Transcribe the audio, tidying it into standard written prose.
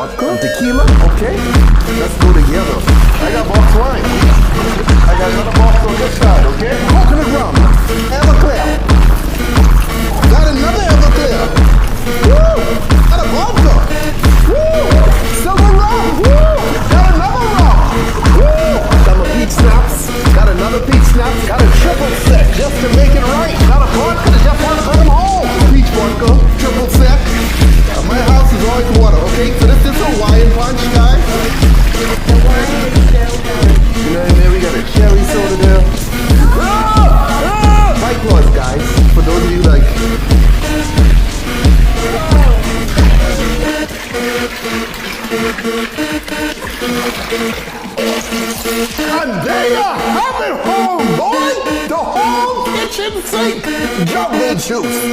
vodka and tequila, okay? Let's go together. I got box wine. I got another box on this side, okay? Coconut rum, Everclear. Got another Everclear. Woo! Got a vodka. Woo! Silver rum. Woo! Got another rum. Woo! Got my peach snaps. Got another peach snaps. Got a triple sec just to make it right. Got a vodka that just want to come home. Peach vodka, triple sec. My house is always water, okay? So this is Hawaiian punch, guys. The wine is still going. You know, and then we got a cherry soda there. White Claws, guys. For those of you like. And there you have it, home boy. The whole kitchen sink. Jungle juice.